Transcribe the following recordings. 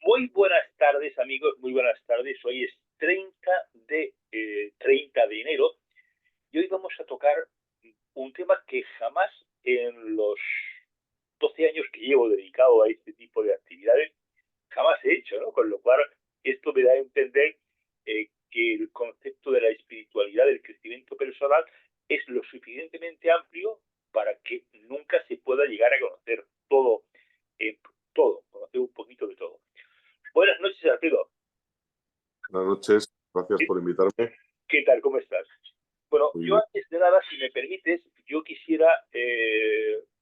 Muy buenas tardes, amigos, muy buenas tardes. Hoy es 30 de enero y hoy vamos a tocar un tema que jamás en los 12 años que llevo dedicado a este tipo de actividades, jamás he hecho, ¿no? Con lo cual, esto me da a entender que el concepto de la espiritualidad, del crecimiento personal, es lo suficientemente amplio para que nunca se pueda llegar a conocer todo, conocer un poquito de todo. Buenas noches, Alfredo. Buenas noches, gracias ¿Qué, por invitarme. qué tal? ¿Cómo estás? Bueno, Muy yo bien. antes de nada, si me permites, yo quisiera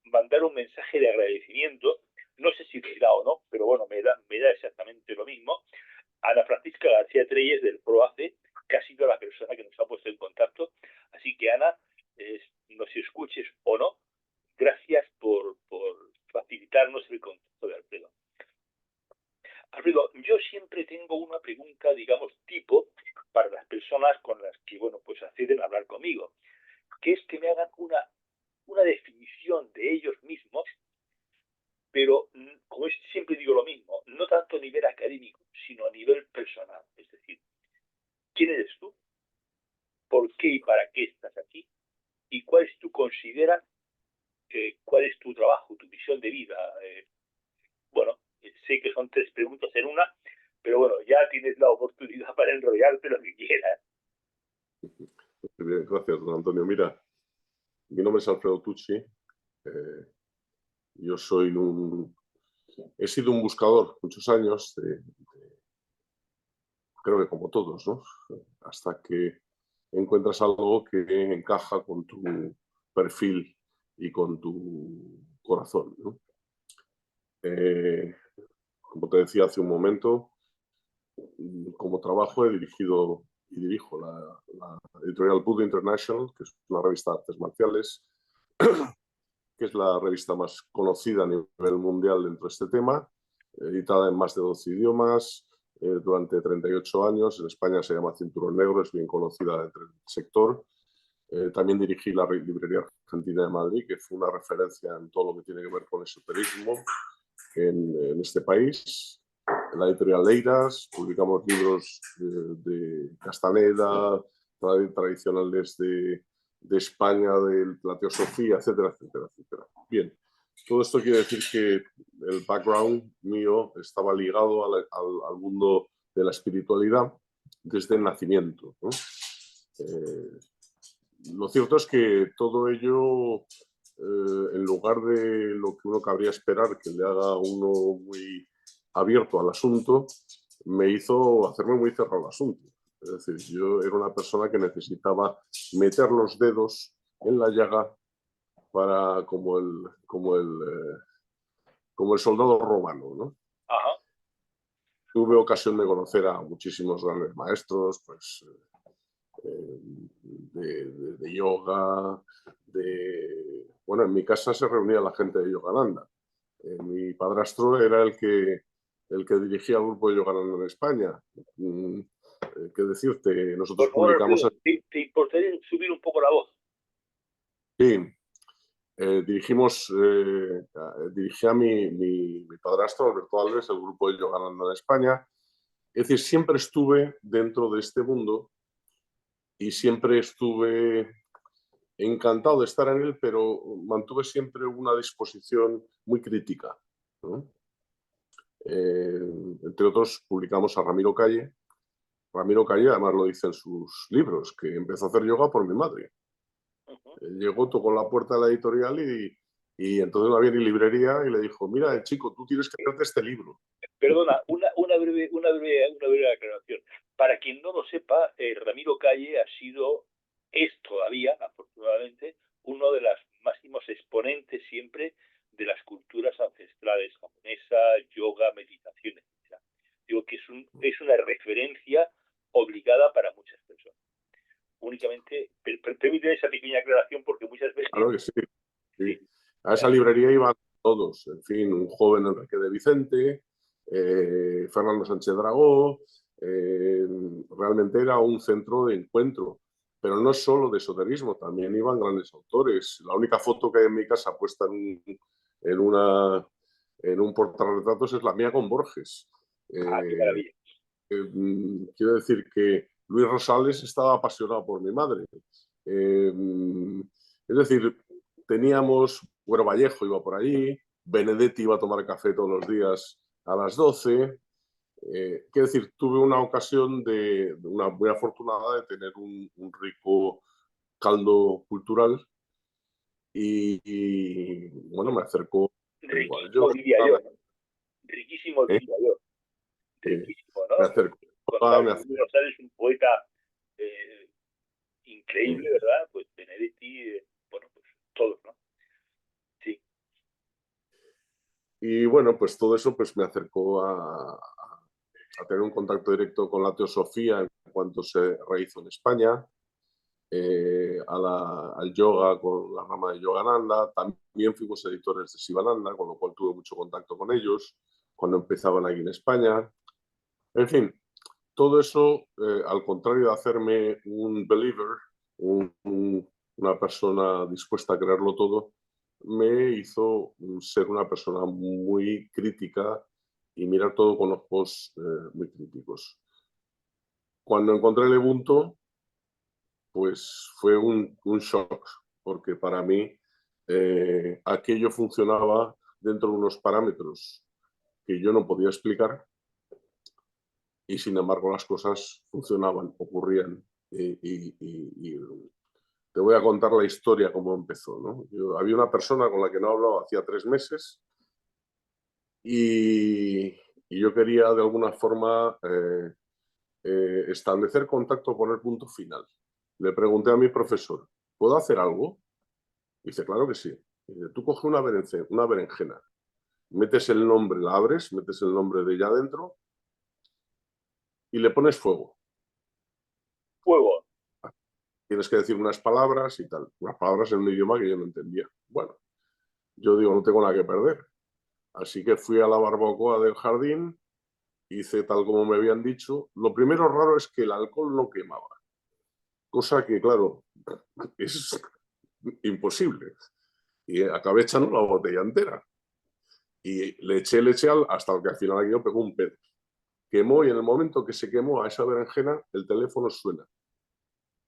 mandar un mensaje de agradecimiento. No sé si te da o no, pero bueno, me da exactamente lo mismo. Ana Francisca García Treyes del PROACE, que ha sido la persona que nos ha puesto en contacto. Así que, Ana, no sé si escuches o no, gracias por facilitarnos el contacto de Alfredo. Alfredo, yo siempre tengo una pregunta, digamos, tipo, para las personas con las que, bueno, pues acceden a hablar conmigo, que es que me hagan una definición de ellos mismos, pero, como siempre digo lo mismo, no tanto a nivel académico, sino a nivel personal. Es decir, ¿quién eres tú? ¿Por qué y para qué estás aquí? ¿Y cuál es tu considera, cuál es tu trabajo, tu visión de vida? Bueno, sé que son tres preguntas en una, pero bueno, ya tienes la oportunidad para enrollarte lo que quieras. Muy bien, gracias, don Antonio. Mira, mi nombre es Alfredo Tucci. Yo he sido un buscador muchos años, creo que como todos, ¿no? Hasta que encuentras algo que encaja con tu perfil y con tu corazón, ¿no? Como te decía hace un momento, como trabajo he dirigido y dirijo la editorial Buda International, que es una revista de artes marciales, que es la revista más conocida a nivel mundial dentro de este tema, editada en más de 12 idiomas durante 38 años. En España se llama Cinturón Negro, es bien conocida entre el sector. También dirigí la librería argentina de Madrid, que fue una referencia en todo lo que tiene que ver con esoterismo en este país. En la editorial Leiras publicamos libros de Castaneda, tradicionales de España, de la teosofía, etcétera, etcétera, etcétera. Bien, todo esto quiere decir que el background mío estaba ligado al mundo de la espiritualidad desde el nacimiento, ¿no? Lo cierto es que todo ello, en lugar de lo que uno cabría esperar, que le haga uno muy abierto al asunto, me hizo hacerme muy cerrado al asunto. Es decir, yo era una persona que necesitaba meter los dedos en la llaga para, como el soldado romano, ¿no? Ajá. Tuve ocasión de conocer a muchísimos grandes maestros, pues, de yoga, bueno, en mi casa se reunía la gente de Yogananda. Mi padrastro era el que dirigía el grupo de Yogananda en España. ¿Qué decirte? Nosotros Por favor, publicamos... Alfredo, ¿te importaría subir un poco la voz? Sí, dirigía mi padrastro, Alberto Alves, el grupo de Yogananda en España. Es decir, siempre estuve dentro de este mundo y siempre estuve encantado de estar en él, pero mantuve siempre una disposición muy crítica, ¿no? Entre otros, publicamos a Ramiro Calle. Ramiro Calle, además lo dice en sus libros, que empezó a hacer yoga por mi madre. Uh-huh. Llegó, tocó la puerta de la editorial y entonces no había ni librería y le dijo, mira, chico, tú tienes que hacerte este libro. Perdona, una breve aclaración. Para quien no lo sepa, Ramiro Calle es todavía, afortunadamente, uno de los máximos exponentes siempre de las culturas ancestrales japonesa, yoga, meditación, etc. Digo que es una referencia obligada para muchas personas. Únicamente, permíteme esa pequeña aclaración porque muchas veces, Claro que sí. sí, Sí. A esa librería iban todos, en fin, un joven Enrique de Vicente, Fernando Sánchez Dragó, realmente era un centro de encuentro, pero no solo de esoterismo, también iban grandes autores. La única foto que hay en mi casa puesta en un portarretratos es la mía con Borges. Ah, qué maravilla. Quiero decir que Luis Rosales estaba apasionado por mi madre. Es decir, teníamos, Güero Vallejo iba por allí, Benedetti iba a tomar café todos los días a las 12. Quiero decir, tuve una ocasión una muy afortunada de tener un rico caldo cultural y, bueno, me acercó igual. Riquísimo diría yo, ¿no? Riquísimo ¿eh? diría yo. Riquísimo, ¿no? Me acercó, Contar me que Luis Rosales es un poeta acercó. increíble, ¿verdad? Pues Benedetti, bueno, pues todos, ¿no? Sí. Y bueno, pues todo eso pues me acercó a tener un contacto directo con la teosofía en cuanto se rehizo en España, al yoga con la rama de Yogananda. También fuimos editores de Sivananda, con lo cual tuve mucho contacto con ellos cuando empezaban aquí en España. En fin, todo eso, al contrario de hacerme un believer, una persona dispuesta a creerlo todo, me hizo ser una persona muy crítica y mirar todo con ojos muy críticos. Cuando encontré el Ubuntu, pues fue un shock, porque para mí aquello funcionaba dentro de unos parámetros que yo no podía explicar y sin embargo las cosas funcionaban, ocurrían. Y te voy a contar la historia cómo empezó, ¿no? Había una persona con la que no hablaba hacía 3 meses y yo quería de alguna forma establecer contacto, poner punto final. Le pregunté a mi profesor, ¿puedo hacer algo? Y dice, claro que sí. Dice, tú coges una berenjena, metes el nombre, la abres, metes el nombre de ella adentro y le pones fuego. Fuego. Tienes que decir unas palabras y tal. Unas palabras en un idioma que yo no entendía. Bueno, yo digo, no tengo nada que perder. Así que fui a la barbacoa del jardín, hice tal como me habían dicho. Lo primero raro es que el alcohol no quemaba. Cosa que, claro, es imposible. Y acabé echando la botella entera. Y le eché hasta que al final aquello pegó un pedo. Quemó y en el momento que se quemó a esa berenjena, el teléfono suena.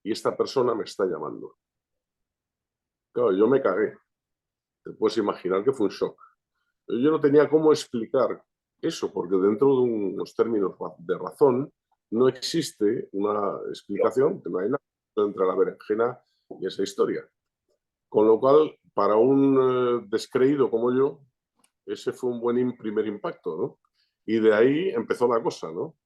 Y esta persona me está llamando. Claro, yo me cagué. Te puedes imaginar que fue un shock. Yo no tenía cómo explicar eso, porque dentro de unos términos de razón no existe una No. explicación, no hay nada entre la berenjena y esa historia. Con lo cual, para un descreído como yo, ese fue un buen primer impacto, ¿no? Y de ahí empezó la cosa, ¿no?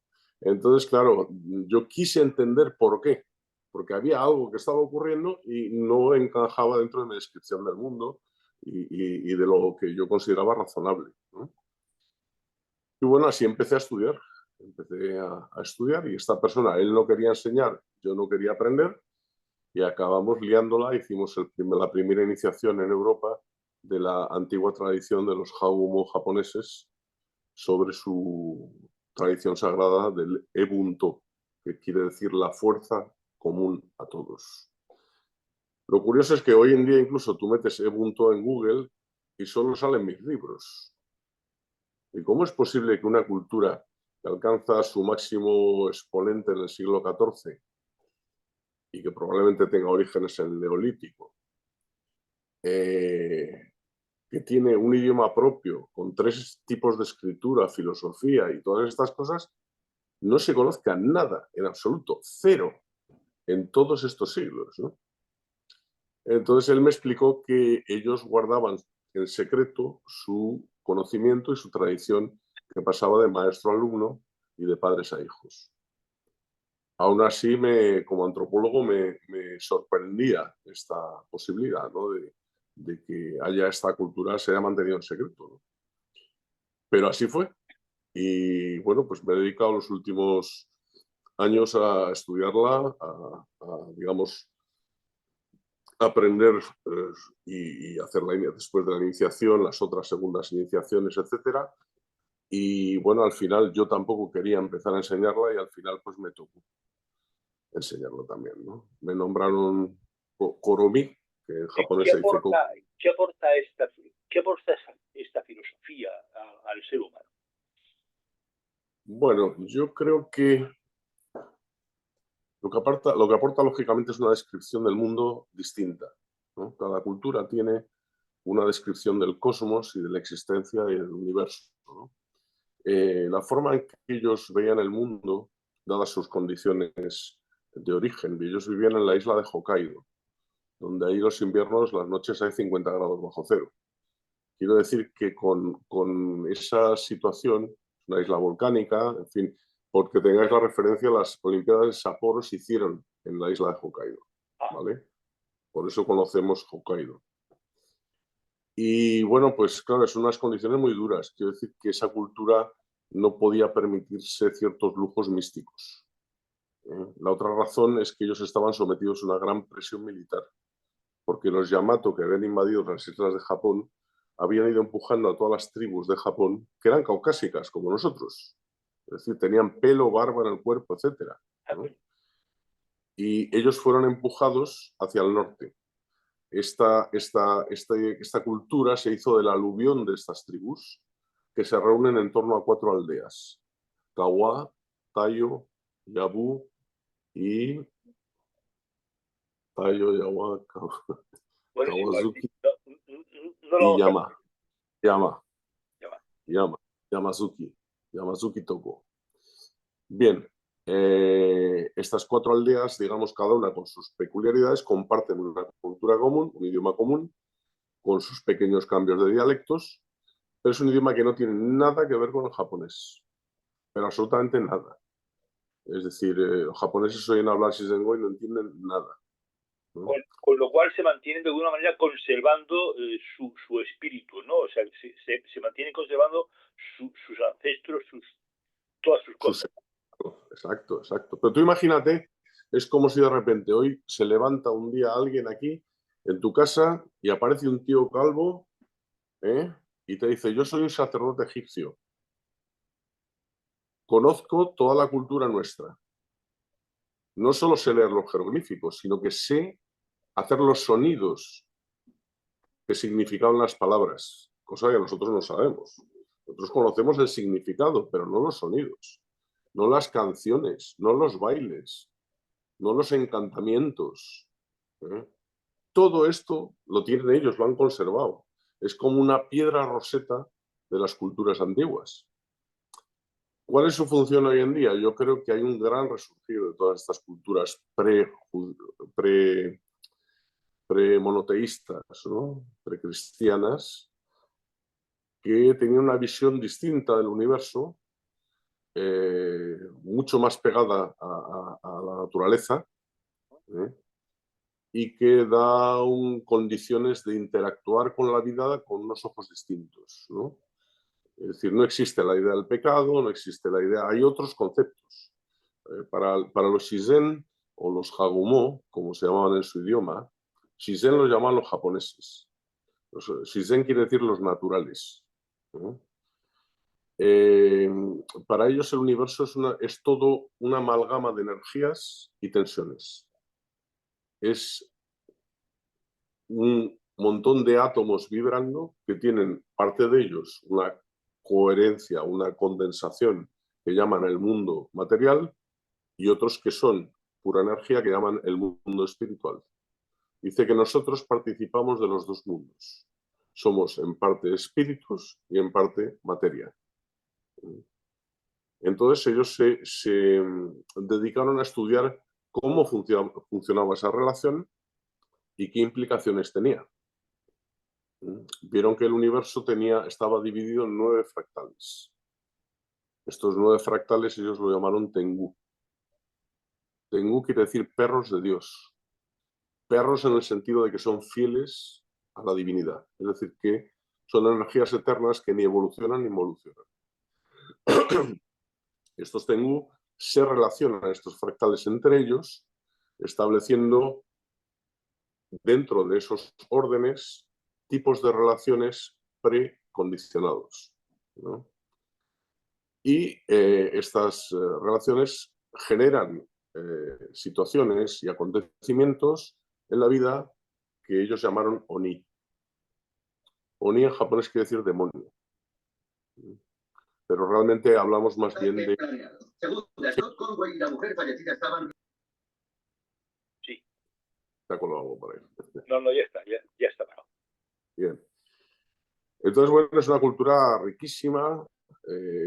Entonces, claro, yo quise entender por qué, porque había algo que estaba ocurriendo y no encajaba dentro de mi descripción del mundo y de lo que yo consideraba razonable, ¿no? Y bueno, así empecé a estudiar. Empecé a estudiar y esta persona, él no quería enseñar, yo no quería aprender y acabamos liándola. Hicimos la primera iniciación en Europa de la antigua tradición de los Hagumon japoneses sobre su tradición sagrada del Ebunto, que quiere decir la fuerza común a todos. Lo curioso es que hoy en día incluso tú metes Ubuntu en Google y solo salen mis libros. ¿Y cómo es posible que una cultura que alcanza su máximo exponente en el siglo XIV y que probablemente tenga orígenes en el Neolítico, que tiene un idioma propio, con 3 tipos de escritura, filosofía y todas estas cosas, no se conozca nada, en absoluto, cero, en todos estos siglos, ¿no? Entonces él me explicó que ellos guardaban en secreto su conocimiento y su tradición que pasaba de maestro a alumno y de padres a hijos. Aún así, como antropólogo, me sorprendía esta posibilidad, ¿no? de que haya esta cultura se haya mantenido en secreto, ¿no? Pero así fue. Y bueno, pues me he dedicado los últimos años a estudiarla, digamos, aprender y hacer después de la iniciación, las otras segundas iniciaciones, etcétera. Y bueno, al final yo tampoco quería empezar a enseñarla y al final pues me tocó enseñarlo también, ¿no? Me nombraron Koromi, que en japonés ¿Qué se dice aporta, qué aporta esta filosofía al ser humano? Bueno, yo creo que lo que aporta lógicamente es una descripción del mundo distinta, ¿no? Cada cultura tiene una descripción del cosmos y de la existencia y del universo, ¿no? La forma en que ellos veían el mundo, dadas sus condiciones de origen, ellos vivían en la isla de Hokkaido, donde ahí los inviernos, las noches hay 50 grados bajo cero. Quiero decir que con esa situación, una isla volcánica, en fin, porque tengáis la referencia, las Olimpiadas de Sapporo se hicieron en la isla de Hokkaido, Ah, ¿vale? Por eso conocemos Hokkaido. Y bueno, pues claro, son unas condiciones muy duras. Quiero decir que esa cultura no podía permitirse ciertos lujos místicos. La otra razón es que ellos estaban sometidos a una gran presión militar, porque los Yamato, que habían invadido las islas de Japón, habían ido empujando a todas las tribus de Japón, que eran caucásicas, como nosotros. Es decir, tenían pelo, barba en el cuerpo, etcétera, ¿no? Y ellos fueron empujados hacia el norte. Esta cultura se hizo del aluvión de estas tribus, que se reúnen en torno a 4 aldeas: Kawa, Tayo, Yabu y Tayo, Yawa, buenísimo. Kawazuki No, no lo y vamos a Yama, llamar. Yama, Yamazuki, Yamazuki Toko. Bien, estas 4 aldeas, digamos, cada una con sus peculiaridades, comparten una cultura común, un idioma común, con sus pequeños cambios de dialectos, pero es un idioma que no tiene nada que ver con el japonés, pero absolutamente nada. Es decir, los japoneses oyen hablar Shizengo y no entienden nada, ¿no? Con lo cual se mantienen de alguna manera conservando su espíritu, ¿no? O sea, se mantienen conservando sus ancestros, todas sus cosas. Exacto, exacto. Pero tú imagínate, es como si de repente hoy se levanta un día alguien aquí en tu casa y aparece un tío calvo, ¿eh? Y te dice: yo soy un sacerdote egipcio, conozco toda la cultura nuestra. No solo sé leer los jeroglíficos, sino que sé hacer los sonidos que significaban las palabras, cosa que nosotros no sabemos. Nosotros conocemos el significado, pero no los sonidos, no las canciones, no los bailes, no los encantamientos, ¿eh? Todo esto lo tienen ellos, lo han conservado. Es como una piedra roseta de las culturas antiguas. ¿Cuál es su función hoy en día? Yo creo que hay un gran resurgir de todas estas culturas pre-monoteístas, ¿no? Precristianas, que tenían una visión distinta del universo, mucho más pegada a la naturaleza, ¿eh? Y que da condiciones de interactuar con la vida con unos ojos distintos, ¿no? Es decir, no existe la idea del pecado, no existe la idea, hay otros conceptos. Para los Shizen o los Hagumō, como se llamaban en su idioma, Shizen los llaman los japoneses. Shizen quiere decir los naturales, ¿no? Eh, para ellos el universo es todo una amalgama de energías y tensiones. Es un montón de átomos vibrando que tienen parte de ellos una coherencia, una condensación que llaman el mundo material y otros que son pura energía que llaman el mundo espiritual. Dice que nosotros participamos de los dos mundos. Somos en parte espíritus y en parte materia. Entonces ellos se dedicaron a estudiar cómo funcionaba esa relación y qué implicaciones tenía. Vieron que el universo estaba dividido en 9 fractales. Estos 9 fractales ellos lo llamaron Tengu. Tengu quiere decir perros de Dios. Perros en el sentido de que son fieles a la divinidad. Es decir, que son energías eternas que ni evolucionan ni involucionan. Estos Tengu se relacionan, estos fractales entre ellos, estableciendo dentro de esos órdenes tipos de relaciones precondicionados, ¿no? Y estas relaciones generan situaciones y acontecimientos en la vida que ellos llamaron Oni. Oni en japonés quiere decir demonio. pero realmente hablamos más bien de... Sí. Está colgado algo por ahí. No, ya está, ya está parado. Bien. Entonces, bueno, es una cultura riquísima,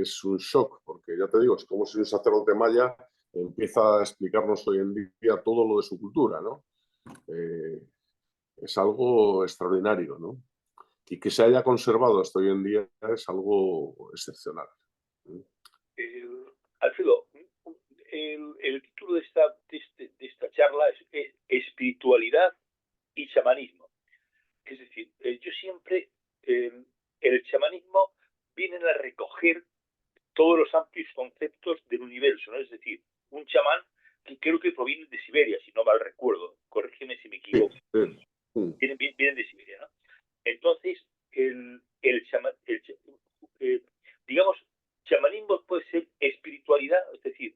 es un shock, porque ya te digo, es como si un sacerdote maya empieza a explicarnos hoy en día todo lo de su cultura, ¿no? Es algo extraordinario, ¿no? Y que se haya conservado hasta hoy en día es algo excepcional. Alfredo, el título de esta charla es Espiritualidad y Chamanismo. Es decir, yo siempre, el chamanismo viene a recoger todos los amplios conceptos del universo, ¿no? Es decir, un chamán que creo que proviene de Siberia, si no mal recuerdo, corrígeme si me equivoco. Vienen de Siberia, ¿no? Entonces, digamos, chamanismo puede ser espiritualidad, es decir,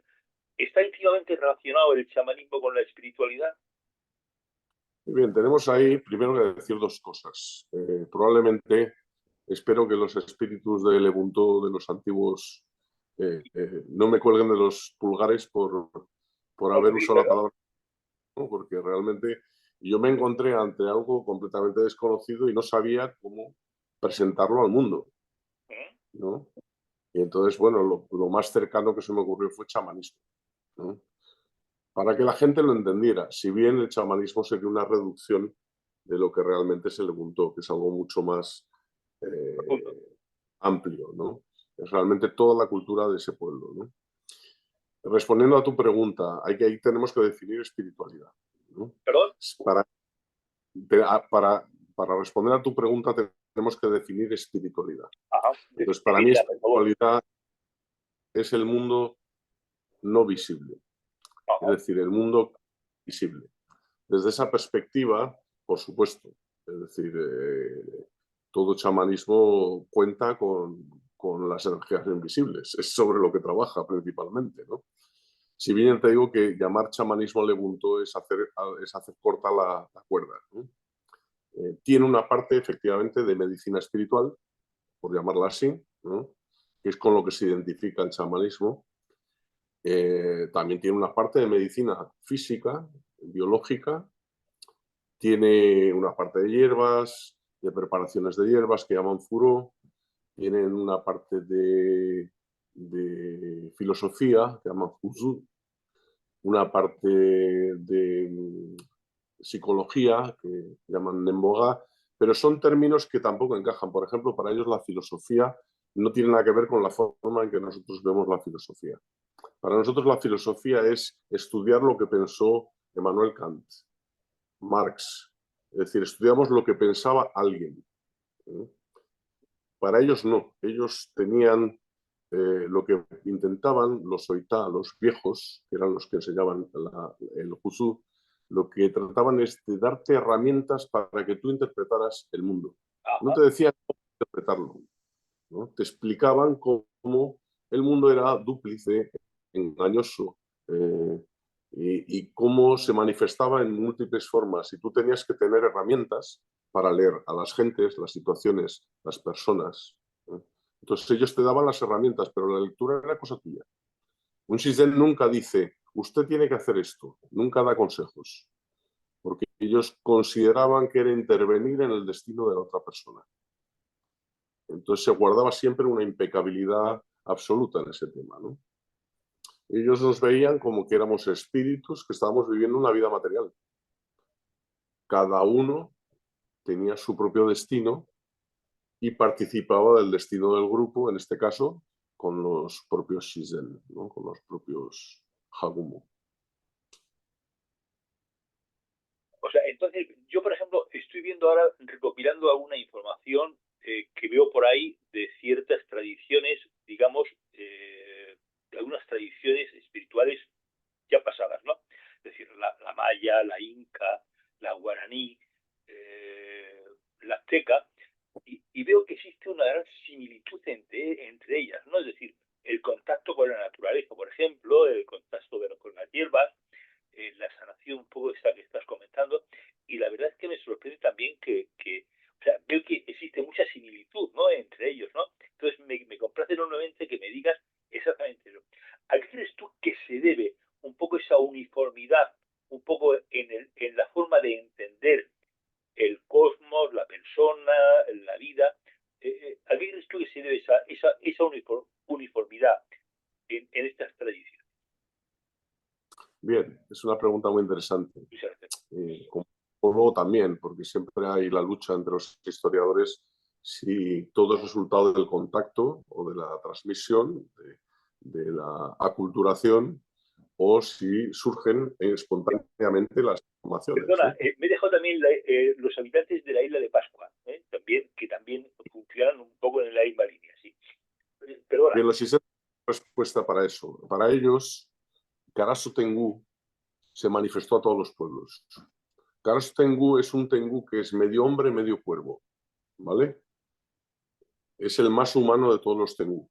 ¿está íntimamente relacionado el chamanismo con la espiritualidad? Muy bien, tenemos ahí primero que decir dos cosas. Probablemente, espero que los espíritus de Lebuntó, de los antiguos, no me cuelguen de los pulgares por haber usado la palabra, ¿no? Porque realmente yo me encontré ante algo completamente desconocido y no sabía cómo presentarlo al mundo, ¿no? Y entonces, bueno, lo más cercano que se me ocurrió fue chamanismo, ¿no? Para que la gente lo entendiera, si bien el chamanismo sería una reducción de lo que realmente se le Lebuntó, que es algo mucho más amplio, ¿no? Es realmente toda la cultura de ese pueblo, ¿no? Respondiendo a tu pregunta, ahí tenemos que definir espiritualidad, ¿no? ¿Perdón? Para responder a tu pregunta tenemos que definir espiritualidad. Ajá. Entonces, para mí espiritualidad es el mundo no visible, es decir, el mundo visible. Desde esa perspectiva, por supuesto, es decir, todo chamanismo cuenta con las energías invisibles, es sobre lo que trabaja principalmente, ¿no? Si bien te digo que llamar chamanismo Lebuntó es hacer corta la cuerda, ¿no? Tiene una parte efectivamente de medicina espiritual, por llamarla así, ¿no? Que es con lo que se identifica el chamanismo. También tiene una parte de medicina física, biológica, tiene una parte de hierbas, de preparaciones de hierbas que llaman furó, tienen una parte de filosofía que llaman fuzú, una parte de psicología que llaman nemboga, pero son términos que tampoco encajan. Por ejemplo, para ellos la filosofía no tiene nada que ver con la forma en que nosotros vemos la filosofía. Para nosotros la filosofía es estudiar lo que pensó Emmanuel Kant, Marx, es decir, estudiamos lo que pensaba alguien. Para ellos no, ellos tenían lo que intentaban los oitá, los viejos, que eran los que enseñaban el Juzú, lo que trataban es de darte herramientas para que tú interpretaras el mundo. No te decían cómo interpretarlo, ¿no? Te explicaban cómo el mundo era dúplice, engañoso, y cómo se manifestaba en múltiples formas. Y tú tenías que tener herramientas para leer a las gentes, las situaciones, las personas, ¿no? Entonces ellos te daban las herramientas, pero la lectura era cosa tuya. Un Shizen nunca dice, usted tiene que hacer esto, nunca da consejos, porque ellos consideraban que era intervenir en el destino de la otra persona. Entonces se guardaba siempre una impecabilidad absoluta en ese tema, ¿no? Ellos nos veían como que éramos espíritus que estábamos viviendo una vida material. Cada uno tenía su propio destino y participaba del destino del grupo, en este caso, con los propios Shizen, ¿no? Con los propios Hagumo. O sea, entonces, yo, por ejemplo, estoy viendo ahora, recopilando alguna información que veo por ahí de ciertas tradiciones, digamos, algunas tradiciones espirituales ya pasadas, ¿no? Es decir, la maya, la inca, la guaraní, la azteca, y veo que existe una gran similitud entre ellas, ¿no? Es decir, el contacto con la naturaleza, por ejemplo, el contacto con las hierbas, la sanación un poco esta que estás comentando, y la verdad es que me sorprende también o sea, veo que existe mucha similitud, ¿no? Entre ellos, ¿no? Entonces me complace enormemente que esa uniformidad en estas tradiciones? Bien, es una pregunta muy interesante. Como luego también, porque siempre hay la lucha entre los historiadores si todo es resultado del contacto o de la transmisión, de la aculturación, o si surgen espontáneamente las informaciones, Perdona, ¿no? me he dejado también los habitantes de la isla de Pascua, también, que también funcionan un poco en la misma línea, sí. Perdona. Bien, los sistemas de respuesta para eso. Para ellos, Karasu Tengu se manifestó a todos los pueblos. Karasu Tengu es un Tengu que es medio hombre, medio cuervo, ¿vale? Es el más humano de todos los Tengu.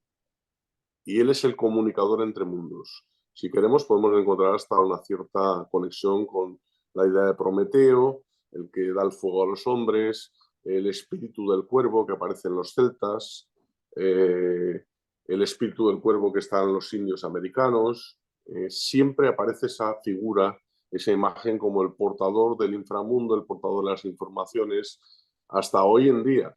Y él es el comunicador entre mundos. Si queremos, podemos encontrar hasta una cierta conexión con la idea de Prometeo, el que da el fuego a los hombres, el espíritu del cuervo que aparece en los celtas, el espíritu del cuervo que está en los indios americanos. Siempre aparece esa figura, esa imagen como el portador del inframundo, el portador de las informaciones, hasta hoy en día.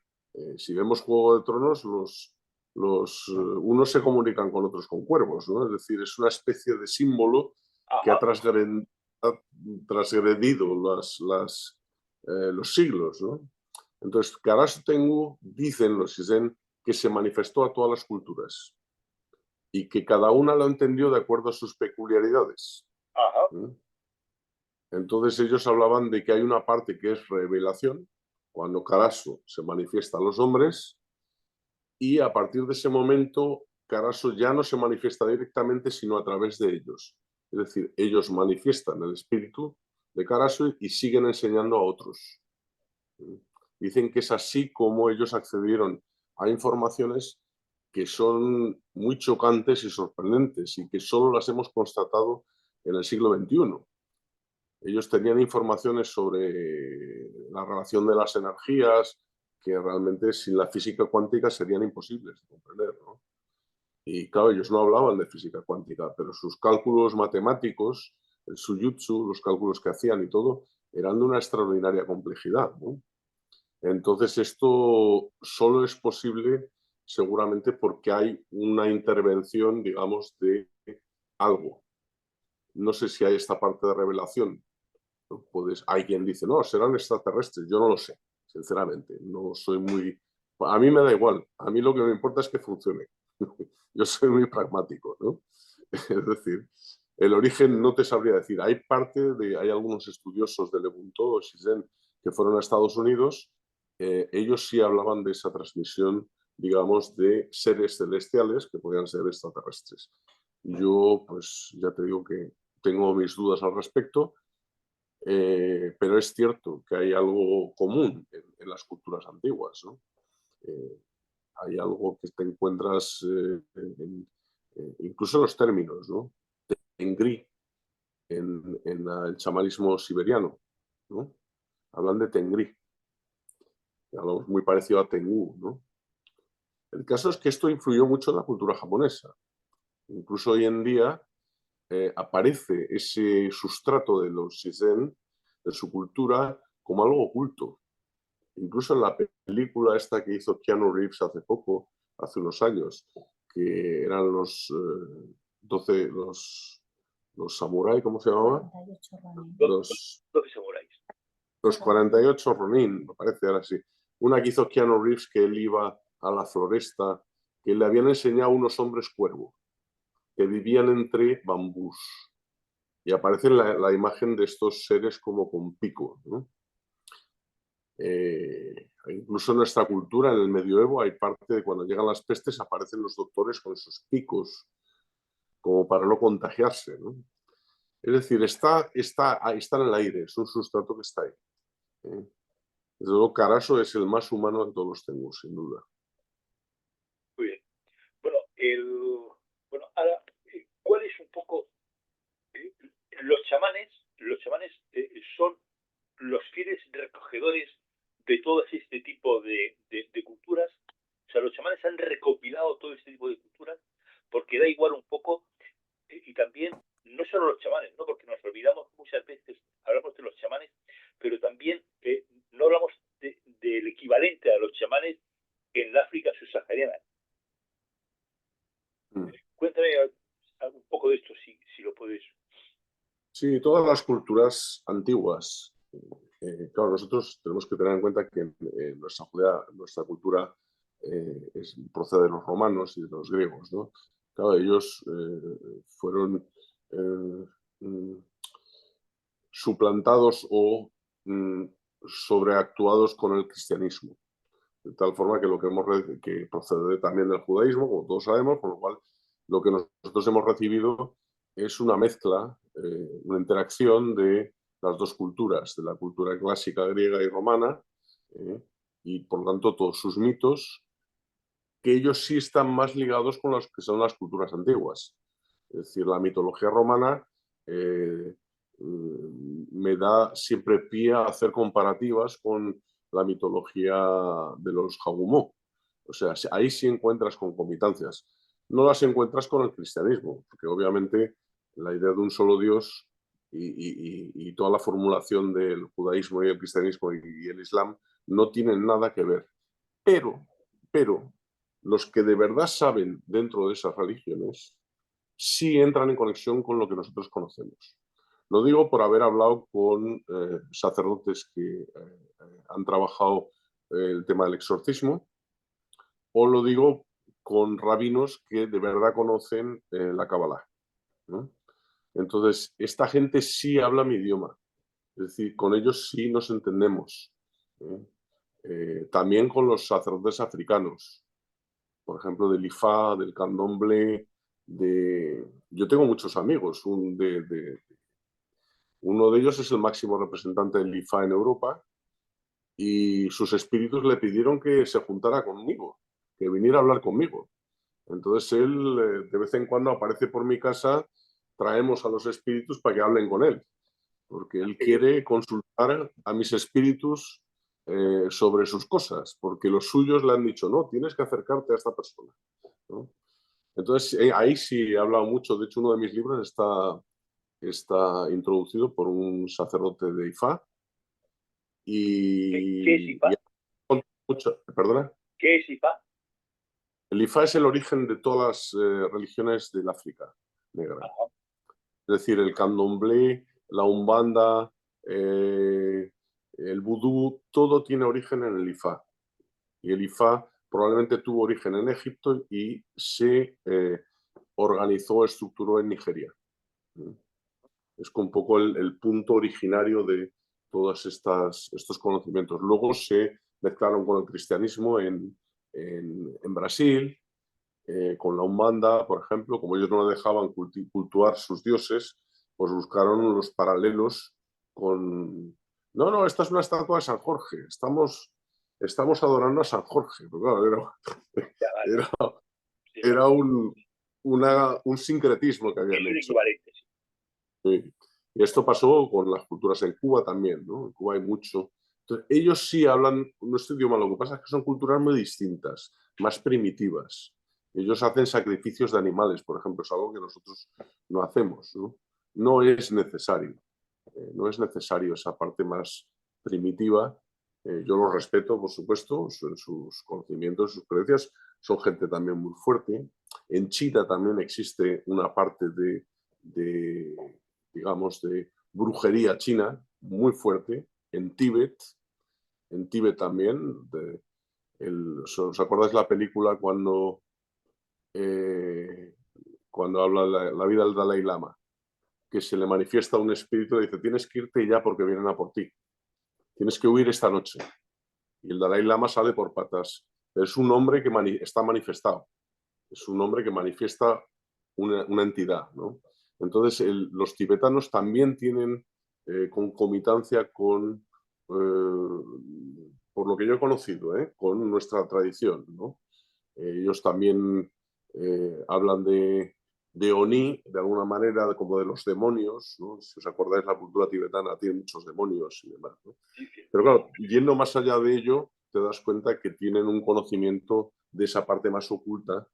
Si vemos Juego de Tronos, unos se comunican con otros con cuervos, ¿no? Es decir, es una especie de símbolo que ha Ajá. transgredido los siglos, ¿no? Entonces, Karasu Tengu, dicen los Shisen, que se manifestó a todas las culturas y que cada una lo entendió de acuerdo a sus peculiaridades. Ajá. Entonces ellos hablaban de que hay una parte que es revelación, cuando Karasu se manifiesta a los hombres, y a partir de ese momento Karasu ya no se manifiesta directamente, sino a través de ellos. Es decir, ellos manifiestan el espíritu de Karasu y siguen enseñando a otros. Dicen que es así como ellos accedieron a informaciones que son muy chocantes y sorprendentes y que solo las hemos constatado en el siglo XXI. Ellos tenían informaciones sobre la relación de las energías que realmente sin la física cuántica serían imposibles de comprender, ¿no? Y claro, ellos no hablaban de física cuántica, pero sus cálculos matemáticos, el sujutsu, los cálculos que hacían y todo, eran de una extraordinaria complejidad, ¿no? Entonces esto solo es posible seguramente porque hay una intervención, digamos, de algo. No sé si hay esta parte de revelación. Hay quien dice, no, serán extraterrestres. Yo no lo sé, sinceramente. No soy muy... A mí me da igual. A mí lo que me importa es que funcione. Yo soy muy pragmático, ¿no? Es decir, el origen no te sabría decir. Hay algunos estudiosos del Ubuntu o Shizen que fueron a Estados Unidos. Ellos sí hablaban de esa transmisión, digamos, de seres celestiales que podían ser extraterrestres. Yo, pues, ya te digo que tengo mis dudas al respecto, pero es cierto que hay algo común en las culturas antiguas, ¿no? Eh, Hay algo que te encuentras incluso en los términos, ¿no? Tengri, el chamanismo siberiano, ¿no? Hablan de Tengri, algo muy parecido a Tengu, ¿no? El caso es que esto influyó mucho en la cultura japonesa. Incluso hoy en día aparece ese sustrato de los shizen, de su cultura, como algo oculto. Incluso en la película esta que hizo Keanu Reeves hace poco, hace unos años, que eran los 12, los samuráis, ¿cómo se llamaba? 48 Ronin. Los samuráis. Los 48 Ronin, me parece ahora sí. Una que hizo Keanu Reeves, que él iba a la floresta, que le habían enseñado unos hombres cuervo, que vivían entre bambús. Y aparece la imagen de estos seres como con pico, ¿no? Incluso en nuestra cultura, en el medioevo, hay parte de cuando llegan las pestes, aparecen los doctores con esos picos, como para no contagiarse, ¿no? Es decir, está en el aire, es un sustrato que está ahí. ¿Eh? Desde luego, Caraso es el más humano de todos los Tengus, sin duda. Muy bien. Bueno, ahora, ¿cuál es un poco eh, los chamanes? Los chamanes son los fieles recogedores de todo este tipo de culturas. O sea, los chamanes han recopilado todo este tipo de culturas porque da igual un poco, y también no solo los chamanes, ¿no? Porque nos olvidamos muchas veces, hablamos de los chamanes, pero también no hablamos del equivalente a los chamanes en la África subsahariana. Cuéntame un poco de esto, si lo puedes. Sí, todas las culturas antiguas. Claro, nosotros tenemos que tener en cuenta que nuestra cultura procede de los romanos y de los griegos, ¿no? Claro, ellos fueron mm, suplantados o sobreactuados con el cristianismo. De tal forma que lo que procede también del judaísmo, como todos sabemos, con lo cual lo que nosotros hemos recibido es una mezcla, una interacción de las dos culturas, de la cultura clásica griega y romana, eh, y por lo tanto todos sus mitos, que ellos sí están más ligados con los que son las culturas antiguas. Es decir, la mitología romana me da siempre pie a hacer comparativas con la mitología de los Hagumó. O sea, ahí sí encuentras concomitancias. No las encuentras con el cristianismo, porque obviamente la idea de un solo Dios y toda la formulación del judaísmo y el cristianismo y el islam no tienen nada que ver. Pero los que de verdad saben dentro de esas religiones sí entran en conexión con lo que nosotros conocemos. Lo digo por haber hablado con sacerdotes que han trabajado el tema del exorcismo, o lo digo con rabinos que de verdad conocen la Kabbalah, ¿no? Entonces, esta gente sí habla mi idioma, es decir, con ellos sí nos entendemos. ¿Eh? También con los sacerdotes africanos, por ejemplo, del IFA, del candomblé, yo tengo muchos amigos, uno de ellos es el máximo representante del IFA en Europa y sus espíritus le pidieron que se juntara conmigo, que viniera a hablar conmigo. Entonces él de vez en cuando aparece por mi casa, traemos a los espíritus para que hablen con él, porque él quiere consultar a mis espíritus sobre sus cosas, porque los suyos le han dicho, no, tienes que acercarte a esta persona, ¿no? Entonces ahí sí he hablado mucho, de hecho uno de mis libros está introducido por un sacerdote de Ifá ¿Qué es y IFA? ¿perdona? ¿Qué es IFA? El Ifá es el origen de todas las religiones del África negra. Ajá. Es decir, el candomblé, la umbanda, eh, el vudú, todo tiene origen en el Ifá. Y el Ifá probablemente tuvo origen en Egipto y se organizó, estructuró en Nigeria. Es un poco el punto originario de todos estos conocimientos. Luego se mezclaron con el cristianismo en Brasil, con la Umbanda, por ejemplo, como ellos no dejaban cultuar sus dioses, pues buscaron los paralelos con... No, no, esta es una estatua de San Jorge, estamos adorando a San Jorge. Pero claro, Ya, vale. era, Sí, era un sincretismo que habían es un hecho. equivalente. Sí. Sí. Y esto pasó con las culturas en Cuba también, ¿no? En Cuba hay mucho. Entonces, ellos sí hablan nuestro idioma, lo que pasa es que son culturas muy distintas, más primitivas. Ellos hacen sacrificios de animales, por ejemplo, es algo que nosotros no hacemos, ¿no? No es necesario, no es necesario esa parte más primitiva. Yo los respeto, por supuesto, sus conocimientos, sus creencias, son gente también muy fuerte. En China también existe una parte de digamos, de brujería china muy fuerte. En Tíbet también. ¿Os acordáis la película cuando habla la vida del Dalai Lama? Que se le manifiesta un espíritu y dice, tienes que irte ya porque vienen a por ti. Tienes que huir esta noche. Y el Dalai Lama sale por patas. Es un hombre que está manifestado. Es un hombre que manifiesta una entidad, ¿no? Entonces, los tibetanos también tienen concomitancia con, por lo que yo he conocido, con nuestra tradición, ¿no? Ellos también hablan de Oni, de alguna manera, como de los demonios, ¿no? Si os acordáis, la cultura tibetana tiene muchos demonios y demás, ¿no? Sí, sí. Pero claro, yendo más allá de ello, te das cuenta que tienen un conocimiento de esa parte más oculta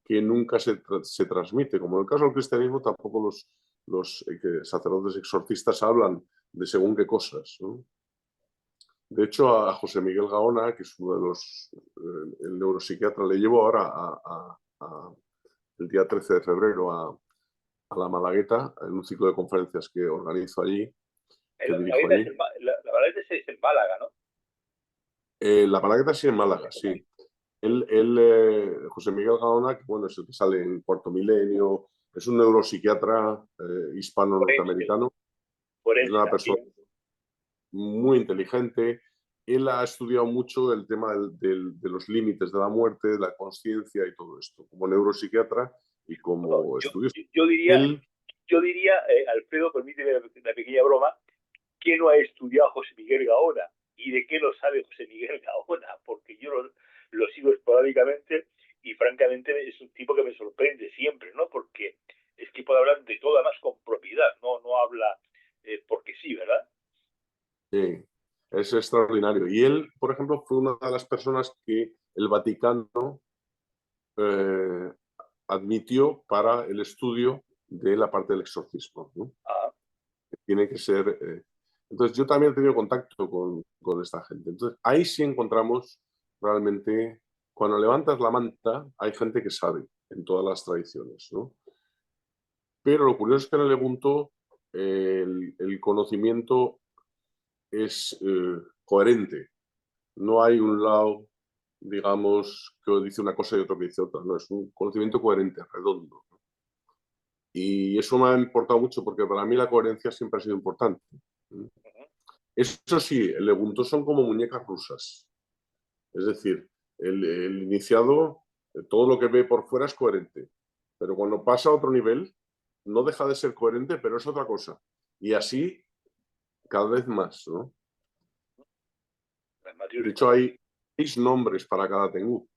que nunca se transmite. Como en el caso del cristianismo, tampoco los sacerdotes exorcistas hablan de según qué cosas, ¿no? De hecho, a José Miguel Gaona, que es uno de el neuropsiquiatra, le llevo ahora día 13 de febrero a la Malagueta, en un ciclo de conferencias que organizo allí, que La dirijo Malagueta allí. la Malagueta es en Málaga, ¿no? La Malagueta sí en Málaga, sí. José Miguel Gaona, que bueno, es el que sale en Cuarto Milenio, es un neuropsiquiatra Forense, hispano-norteamericano, es forense una persona también. muy inteligente. Él ha estudiado mucho el tema de los límites de la muerte, de la conciencia y todo esto, como neuropsiquiatra y Bueno, como estudioso. yo diría, Él, Alfredo, permíteme una pequeña broma, ¿qué no ha estudiado José Miguel Gaona? ¿Y de qué lo sabe José Miguel Gaona? Porque yo lo sigo esporádicamente y francamente es un tipo que me sorprende siempre, ¿no? Porque es que puede hablar de todo además con propiedad, no habla porque sí, ¿verdad? sí, es extraordinario. Y él, por ejemplo, fue una de las personas que el Vaticano eh, admitió para el estudio de la parte del exorcismo, ¿no? Ah, Tiene que ser... Entonces, yo también he tenido contacto con esta gente. Entonces, ahí sí encontramos realmente, cuando levantas la manta, hay gente que sabe en todas las tradiciones, ¿no? Pero lo curioso es que en el Ubuntu el conocimiento es coherente. No hay un lado, digamos, que dice una cosa y otro que dice otra. No, es un conocimiento coherente, redondo. Y eso me ha importado mucho porque para mí la coherencia siempre ha sido importante. uh-huh. Eso sí, el Ubuntu son como muñecas rusas. Es decir, el iniciado, todo lo que ve por fuera es coherente. Pero cuando pasa a otro nivel, no deja de ser coherente, pero es otra cosa. Y así cada vez más, ¿no? De hecho, hay 6 nombres para cada Tengu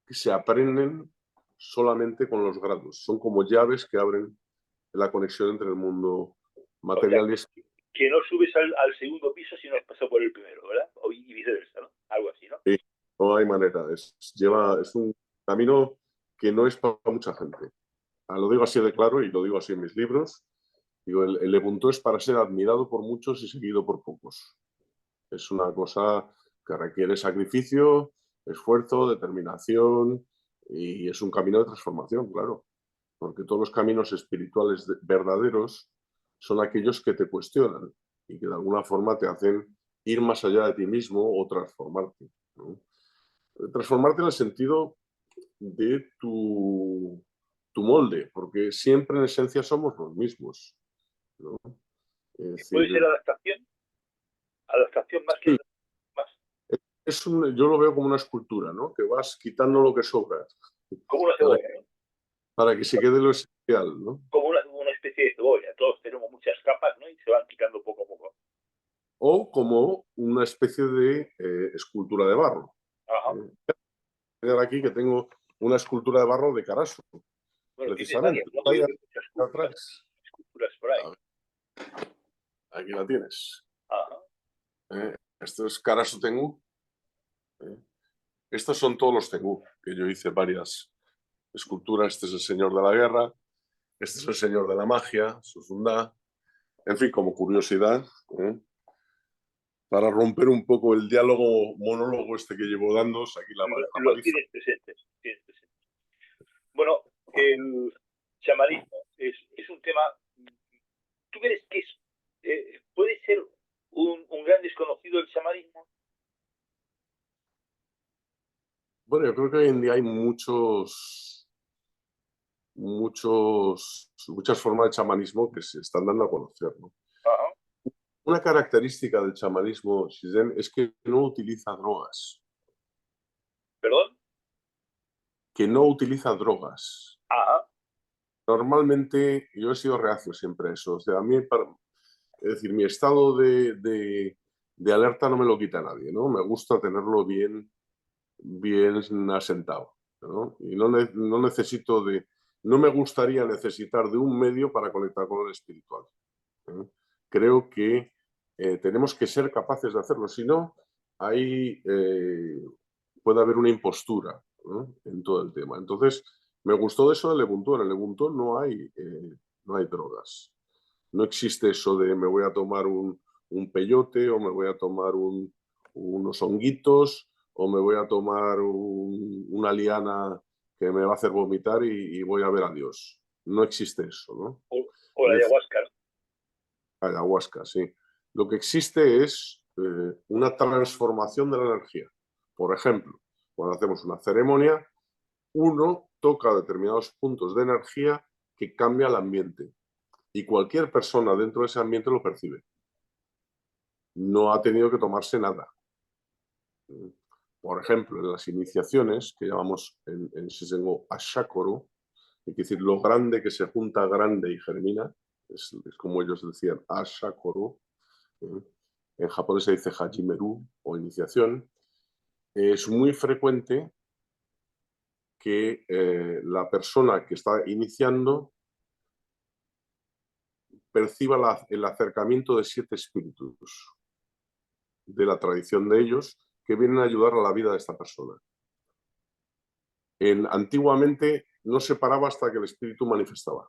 que se aprenden solamente con los grados. Son como llaves que abren la conexión entre el mundo O sea, material y espiritual. que no subes al segundo piso si no has pasado por el primero, ¿verdad? Y viceversa, ¿no? Algo así, ¿no? No hay manera. Es un camino que no es para mucha gente. Lo digo así de claro y lo digo así en mis libros. Digo, el Ubuntu es para ser admirado por muchos y seguido por pocos. Es una cosa que requiere sacrificio, esfuerzo, determinación y es un camino de transformación, claro. Porque todos los caminos espirituales verdaderos son aquellos que te cuestionan y que de alguna forma te hacen ir más allá de ti mismo o transformarte, ¿no? Transformarte en el sentido de tu molde, porque siempre en esencia somos los mismos, ¿no? Es Puede ser decir, adaptación más que sí, más. yo lo veo como una escultura, ¿no? Que vas quitando lo que sobra Como una para, cebolla, ¿no? para que se quede lo esencial, ¿no? Como una especie de cebolla. Todos tenemos muchas capas, ¿no? Y se van quitando poco a poco. O como una especie de escultura de barro. Ajá. ¿Eh? Aquí que tengo una escultura de barro de Carasso, Bueno, tienes precisamente. varias, ¿no? Ahí Yo veo muchas atrás. esculturas por ahí. A ver, aquí la tienes. Ajá. Esto es Carasso Tengu. ¿Eh? Estos son todos los Tengu, que yo hice varias esculturas. Este es el señor de la guerra, este es el señor de la magia, Susundá. En fin, como curiosidad, ¿eh? Para romper un poco el diálogo monólogo este que llevo dando, aquí la Los paliza. tienes presentes. Tienes presentes. Bueno, el chamanismo es un tema. ¿Tú crees que puede ser un gran desconocido el chamanismo? Bueno, yo creo que hoy en día hay muchas formas de chamanismo que se están dando a conocer, ¿no? Ajá. Una característica del chamanismo Shizen es que no utiliza drogas. ¿Perdón? Que no utiliza drogas. Ajá. Normalmente yo he sido reacio siempre a eso. O sea, a mí, es decir, mi estado de alerta no me lo quita nadie, ¿no? Me gusta tenerlo bien asentado, ¿no? Y no necesito no me gustaría necesitar de un medio para conectar con el espiritual, ¿eh? Creo que tenemos que ser capaces de hacerlo, si no, ahí puede haber una impostura, ¿no? En todo el tema. Entonces, me gustó eso del Ubuntu. En el Ubuntu no hay drogas. No existe eso de me voy a tomar un peyote o me voy a tomar unos honguitos o me voy a tomar una liana que me va a hacer vomitar y voy a ver a Dios. No existe eso, ¿no? O la ayahuasca. Ayahuasca, sí. Lo que existe es una transformación de la energía. Por ejemplo, cuando hacemos una ceremonia, uno toca determinados puntos de energía que cambia el ambiente y cualquier persona dentro de ese ambiente lo percibe. No ha tenido que tomarse nada. Por ejemplo, en las iniciaciones, que llamamos en Shizengo Ashakoro, es decir, lo grande que se junta grande y germina, es como ellos decían, Ashakoro. En Japón se dice Hajimeru o iniciación. Es muy frecuente que la persona que está iniciando perciba el acercamiento de 7 espíritus de la tradición de ellos que vienen a ayudar a la vida de esta persona. Antiguamente no se paraba hasta que el espíritu manifestaba.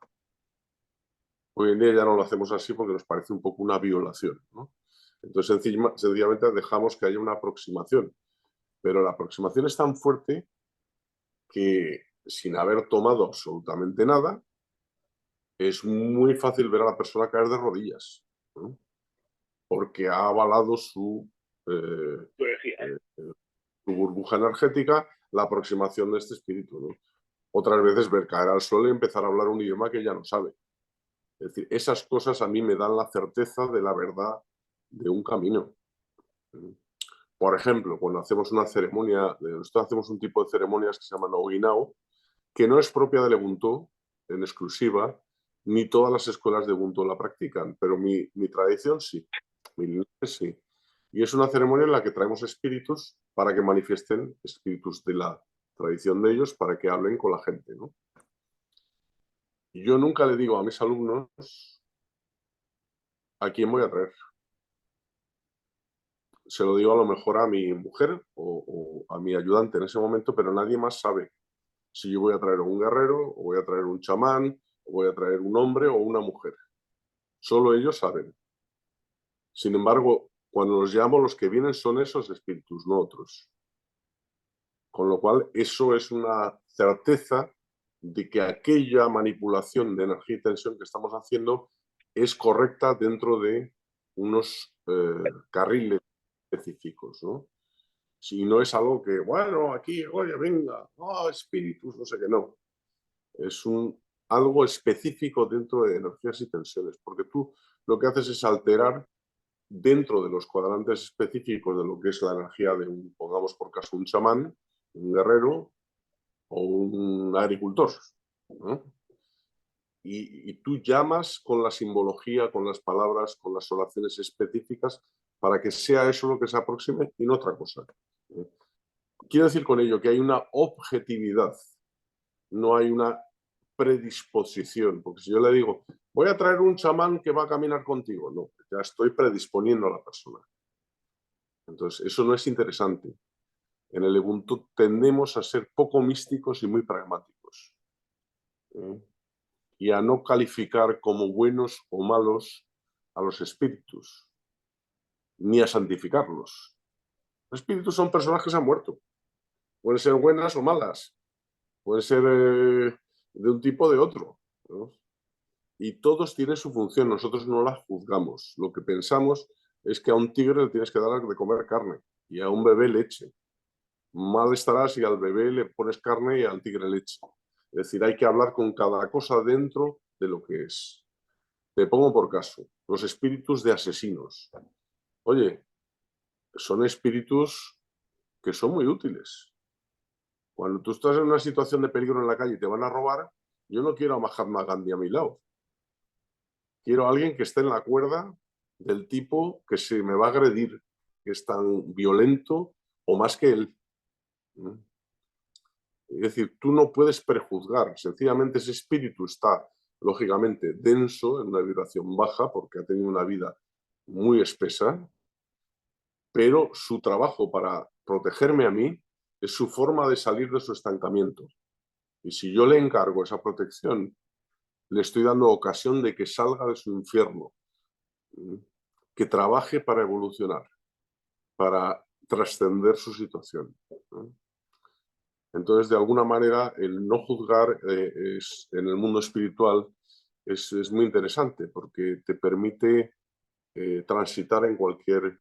Hoy en día ya no lo hacemos así porque nos parece un poco una violación, ¿no? Entonces sencillamente dejamos que haya una aproximación, pero la aproximación es tan fuerte que sin haber tomado absolutamente nada, es muy fácil ver a la persona caer de rodillas, ¿no? Porque ha avalado su burbuja energética, la aproximación de este espíritu, ¿no? Otras veces ver caer al suelo y empezar a hablar un idioma que ya no sabe. Es decir, esas cosas a mí me dan la certeza de la verdad de un camino. Por ejemplo, cuando hacemos una ceremonia, nosotros hacemos un tipo de ceremonias que se llaman Oginao, que no es propia del Ubuntu en exclusiva, ni todas las escuelas de Ubuntu la practican, pero mi tradición sí, mi linaje sí. Y es una ceremonia en la que traemos espíritus para que manifiesten, espíritus de la tradición de ellos, para que hablen con la gente, ¿no? Yo nunca le digo a mis alumnos a quién voy a traer. Se lo digo a lo mejor a mi mujer o a mi ayudante en ese momento, pero nadie más sabe si yo voy a traer un guerrero, o voy a traer un chamán, o voy a traer un hombre o una mujer. Solo ellos saben. Sin embargo, cuando los llamo, los que vienen son esos espíritus, no otros. Con lo cual, eso es una certeza de que aquella manipulación de energía y tensión que estamos haciendo es correcta dentro de unos carriles específicos, ¿no? Si no es algo que, bueno, aquí, oye, venga, oh, espíritus, no sé qué, no. Es algo específico dentro de energías y tensiones, porque tú lo que haces es alterar dentro de los cuadrantes específicos de lo que es la energía de pongamos por caso, un chamán, un guerrero o un agricultor, ¿no? Y tú llamas con la simbología, con las palabras, con las oraciones específicas para que sea eso lo que se aproxime y no otra cosa. Quiero decir con ello que hay una objetividad, no hay una predisposición, porque si yo le digo, voy a traer un chamán que va a caminar contigo, no, ya estoy predisponiendo a la persona. Entonces, eso no es interesante. En el Ubuntu tendemos a ser poco místicos y muy pragmáticos. Y a no calificar como buenos o malos a los espíritus, ni a santificarlos. Los espíritus son personas que se han muerto. Pueden ser buenas o malas. Pueden ser de un tipo o de otro, ¿no? Y todos tienen su función. Nosotros no la juzgamos. Lo que pensamos es que a un tigre le tienes que dar de comer carne y a un bebé leche. Mal estará si al bebé le pones carne y al tigre leche. Es decir, hay que hablar con cada cosa dentro de lo que es. Te pongo por caso, los espíritus de asesinos. Oye, son espíritus que son muy útiles. Cuando tú estás en una situación de peligro en la calle y te van a robar, yo no quiero a Mahatma Gandhi a mi lado. Quiero a alguien que esté en la cuerda del tipo que se me va a agredir, que es tan violento o más que él. Es decir, tú no puedes prejuzgar, sencillamente ese espíritu está, lógicamente, denso, en una vibración baja, porque ha tenido una vida muy espesa, pero su trabajo para protegerme a mí es su forma de salir de su estancamiento. Y si yo le encargo esa protección, le estoy dando ocasión de que salga de su infierno, que trabaje para evolucionar, para trascender su situación. Entonces, de alguna manera, el no juzgar en el mundo espiritual es muy interesante porque te permite transitar en cualquier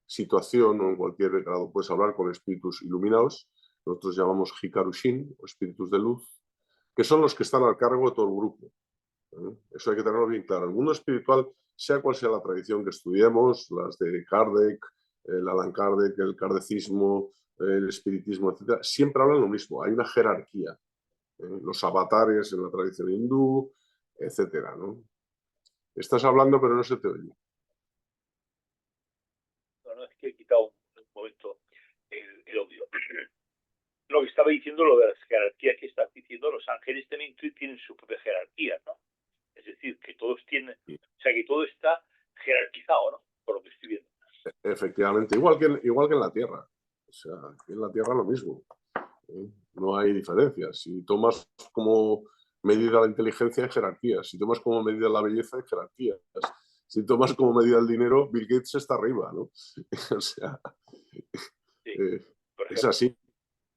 situación o en cualquier grado. Puedes hablar con espíritus iluminados, nosotros llamamos Hikarushin, o espíritus de luz, que son los que están al cargo de todo el grupo. Eso hay que tenerlo bien claro. El mundo espiritual, sea cual sea la tradición que estudiemos, las de Kardec, el Allan Kardec, el kardecismo, el espiritismo, etcétera, siempre hablan lo mismo. Hay una jerarquía. Los avatares en la tradición hindú, etcétera, ¿no? Estás hablando, pero no se te oye. No, no, es que he quitado un momento el audio. Lo que estaba diciendo, lo de las jerarquías que estás diciendo, los ángeles también tienen su propia jerarquía, ¿no? Es decir, que todos tienen, o sea, que todo está jerarquizado, ¿no? Por lo que estoy viendo. Efectivamente, igual que en la Tierra. O sea, en la Tierra lo mismo. No hay diferencias. Si tomas como medida la inteligencia, hay jerarquías. Si tomas como medida la belleza, hay jerarquías. Si tomas como medida el dinero, Bill Gates está arriba, ¿no? O sea, Sí, por es ejemplo. así.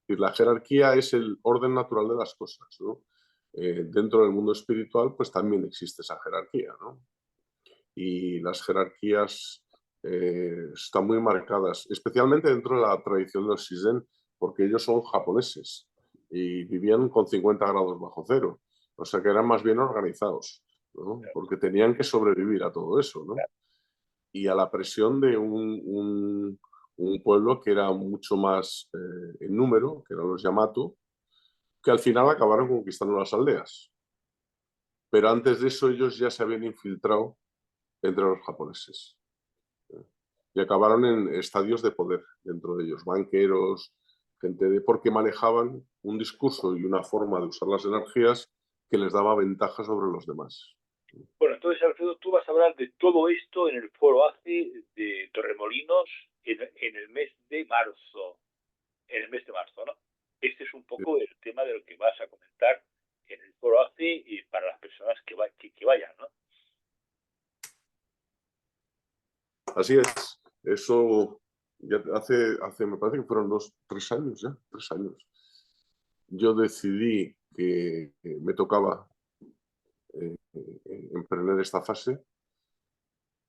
La jerarquía es el orden natural de las cosas, ¿no? Dentro del mundo espiritual, pues también existe esa jerarquía, ¿no? Y las jerarquías están muy marcadas, especialmente dentro de la tradición de los Shizen, porque ellos son japoneses y vivían con 50 grados bajo cero, o sea que eran más bien organizados, ¿no? Porque tenían que sobrevivir a todo eso, ¿no? Y a la presión de un pueblo que era mucho más en número, que eran los Yamato, que al final acabaron conquistando las aldeas. Pero antes de eso ellos ya se habían infiltrado entre los japoneses y acabaron en estadios de poder dentro de ellos, banqueros, gente de... porque manejaban un discurso y una forma de usar las energías que les daba ventaja sobre los demás. Bueno, entonces, Alfredo, tú vas a hablar de todo esto en el foro ACE de Torremolinos en el mes de marzo. En el mes de marzo, ¿no? Este es un poco el tema de lo que vas a comentar en el foro ACE y para las personas que vayan, ¿no? Así es, eso ya me parece que fueron 3 años ya, 3 años. Yo decidí que me tocaba emprender esta fase,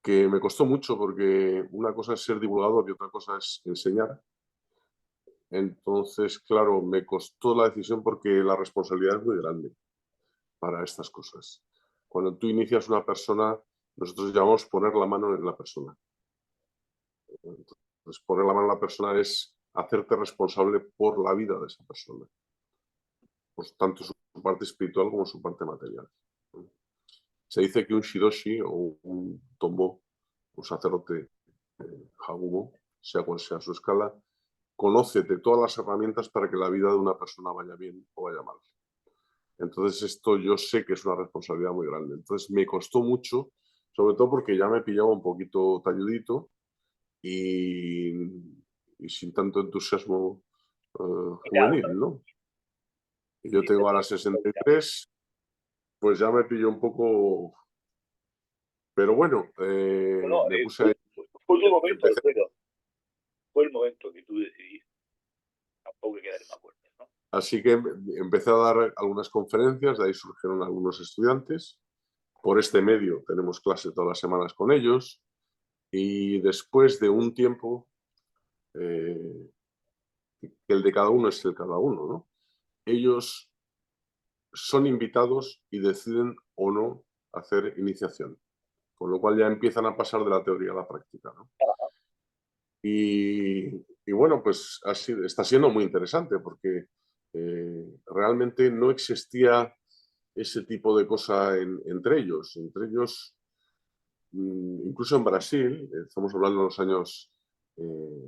que me costó mucho porque una cosa es ser divulgador y otra cosa es enseñar. Entonces, claro, me costó la decisión porque la responsabilidad es muy grande para estas cosas. Cuando tú inicias una persona, nosotros llamamos poner la mano en la persona. Entonces, poner la mano en la persona es hacerte responsable por la vida de esa persona, pues tanto su parte espiritual como su parte material. Se dice que un shidoshi o un tombo, un sacerdote hagumo, sea cual sea su escala, conoce de todas las herramientas para que la vida de una persona vaya bien o vaya mal. Entonces esto yo sé que es una responsabilidad muy grande. Entonces me costó mucho, sobre todo porque ya me pillaba un poquito talludito y, y sin tanto entusiasmo juvenil, ¿no? Y yo tengo ahora 63, pues ya me pilló un poco... Pero bueno, Bueno, me puse ahí, fue tu momento, empecé. Alfredo. Fue el momento que tú decidiste. Tampoco hay que darle más vueltas, ¿no? Así que empecé a dar algunas conferencias, de ahí surgieron algunos estudiantes. Por este medio tenemos clases todas las semanas con ellos y después de un tiempo, eh, el de cada uno es el cada uno, ¿no? Ellos son invitados y deciden o no hacer iniciación, con lo cual ya empiezan a pasar de la teoría a la práctica, ¿no? Y bueno, pues está siendo muy interesante porque realmente no existía ese tipo de cosa entre ellos. Entre ellos, incluso en Brasil, estamos hablando de los años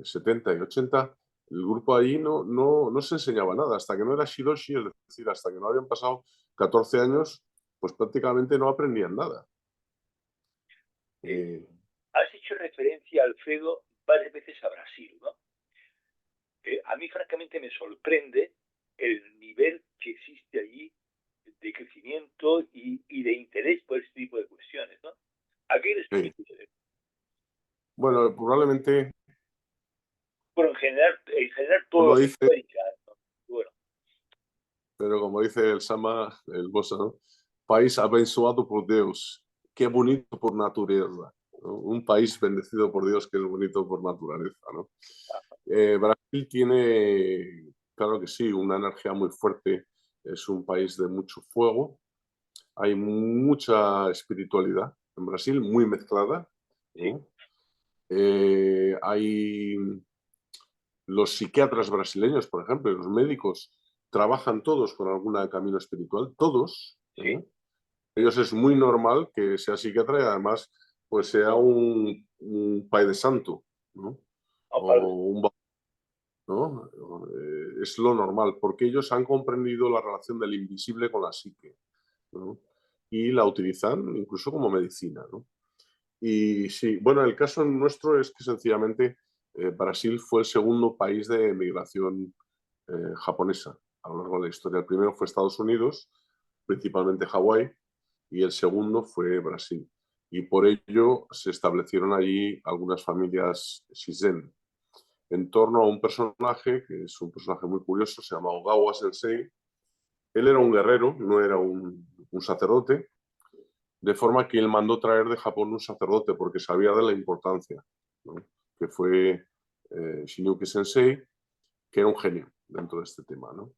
70 y 80, el grupo allí no se enseñaba nada, hasta que no era Shidoshi, es decir, hasta que no habían pasado 14 años, pues prácticamente no aprendían nada. Eh, Eh, Has hecho referencia, Alfredo, varias veces a Brasil, ¿no? A mí, francamente, me sorprende el nivel que existe allí de crecimiento y de interés por este tipo de cuestiones, ¿no? ¿A qué les eh, suele? bueno, probablemente, Bueno, en general todo como dice, América, ¿no? Bueno. Sama, el Bossa, ¿no? País abençoado por Dios, qué bonito por naturaleza, ¿no? Un país bendecido por Dios que es bonito por naturaleza, ¿no? Brasil tiene, claro que sí, una energía muy fuerte, es un país de mucho fuego, hay mucha espiritualidad en Brasil, muy mezclada, Sí, ¿no? Hay los psiquiatras brasileños, por ejemplo, y los médicos, trabajan todos con algún camino espiritual, todos. sí. Ellos es muy normal que sea psiquiatra y además pues sea un padre santo, ¿no? Padre. O un, ¿no? Es lo normal, porque ellos han comprendido la relación del invisible con la psique, ¿no? Y la utilizan incluso como medicina, ¿no? Y sí, bueno, el caso nuestro es que sencillamente Brasil fue el segundo país de migración japonesa a lo largo de la historia. El primero fue Estados Unidos, principalmente Hawái, y el segundo fue Brasil. Y por ello se establecieron allí algunas familias Shizen en torno a un personaje que es un personaje muy curioso, se llama Ogawa Sensei. Él era un guerrero, no era un sacerdote, de forma que él mandó traer de Japón un sacerdote porque sabía de la importancia, ¿no? Que fue Shinyuki Sensei, que era un genio dentro de este tema, ¿no?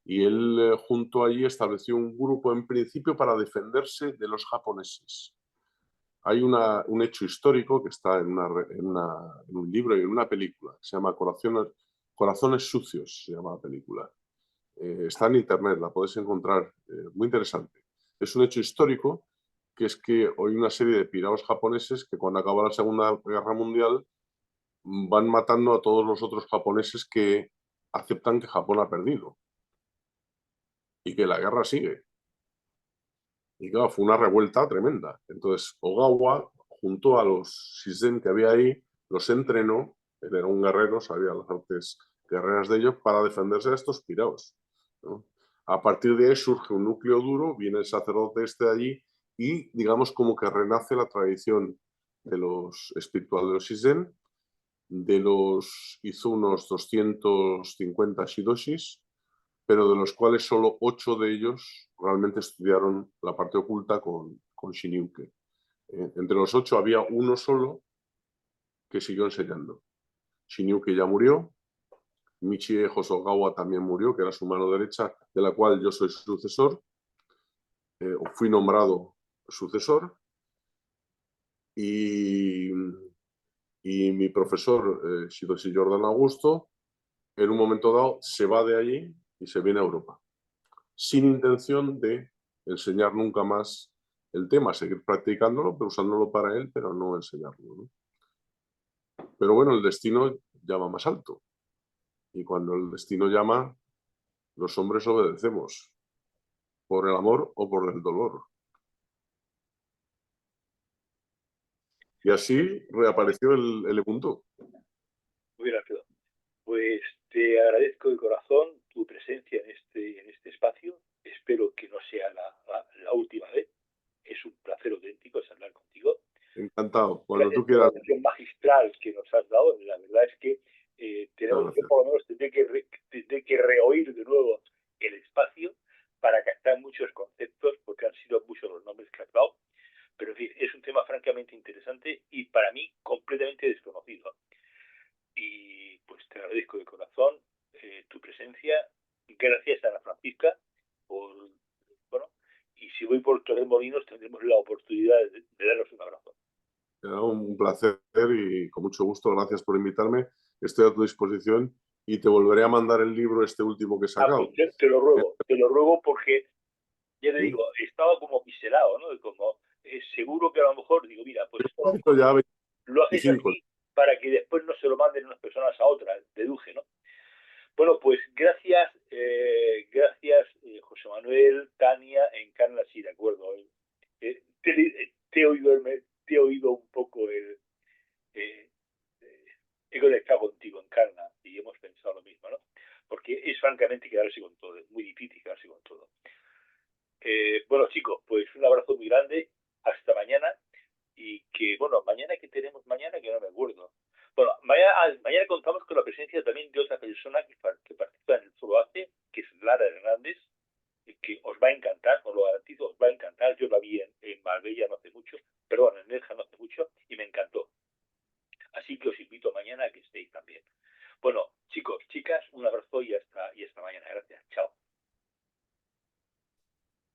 Y él junto allí estableció un grupo en principio para defenderse de los japoneses. Hay un hecho histórico que está en un libro y en una película, que se llama Corazones Sucios, se llama la película. Está en internet, la podéis encontrar, muy interesante. Es un hecho histórico que es que hay una serie de piraos japoneses que cuando acaba la Segunda Guerra Mundial van matando a todos los otros japoneses que aceptan que Japón ha perdido y que la guerra sigue. Y claro, fue una revuelta tremenda. Entonces, Ogawa, junto a los Shizen que había ahí, los entrenó. Él era un guerrero, sabía las artes guerreras de ellos, para defenderse de estos piraos, ¿no? A partir de ahí surge un núcleo duro, viene el sacerdote este de allí y, digamos, como que renace la tradición de los espirituales de los Shizen. Hizo unos 250 shidoshis, pero de los cuales solo 8 de ellos realmente estudiaron la parte oculta con Shinyuke. Entre los 8 había uno solo que siguió enseñando. Shinyuke ya murió, Michie Hosogawa también murió, que era su mano derecha, de la cual yo soy sucesor, fui nombrado sucesor, y, y mi profesor, Shidoshi Jordan Augusto, en un momento dado se va de allí y se viene a Europa, sin intención de enseñar nunca más el tema, seguir practicándolo, pero usándolo para él, pero no enseñarlo, ¿no? Pero bueno, el destino llama más alto. Y cuando el destino llama, los hombres obedecemos, por el amor o por el dolor. Y así reapareció el Ubuntu. Muy rápido. Pues te agradezco de corazón tu presencia en este espacio. Espero que no sea la última vez. Es un placer auténtico es hablar contigo. Encantado. Cuando Gracias tú por la quieras. atención magistral que nos has dado. La verdad es que Muchas yo gracias. por lo menos tendré que reoír de nuevo el espacio para captar muchos conceptos, porque han sido muchos los nombres que has dado. Pero en fin, es un tema francamente interesante y para mí completamente desconocido. Y pues te agradezco de corazón tu presencia. Gracias a Ana Francisca por, bueno, y si voy por Torremolinos tendremos la oportunidad de darnos un abrazo. Será un placer y con mucho gusto. Gracias por invitarme. Estoy a tu disposición y te volveré a mandar el libro este último que he Ah, pues sacado. te lo ruego porque, ya te ¿Sí? digo, estaba como miserado, ¿no? Como seguro que a lo mejor, digo, mira, pues esto a lo Escrito mejor ya lo haces 25. así para que después no se lo manden unas personas a otras, deduje, ¿no? Bueno, pues gracias, José Manuel, Tania, Encarna, sí, de acuerdo. Te he oído un poco eh, eh, he conectado contigo, Encarna, y hemos pensado lo mismo, ¿no? Porque es francamente quedarse con todo, es muy difícil quedarse con todo. Bueno, chicos, pues un abrazo muy grande, hasta mañana, y que, bueno, mañana que tenemos mañana, que no me acuerdo. Bueno, mañana contamos con la presencia también de otra persona que participa en el Foro ACE, que es Lara Hernández, que os va a encantar, os lo garantizo.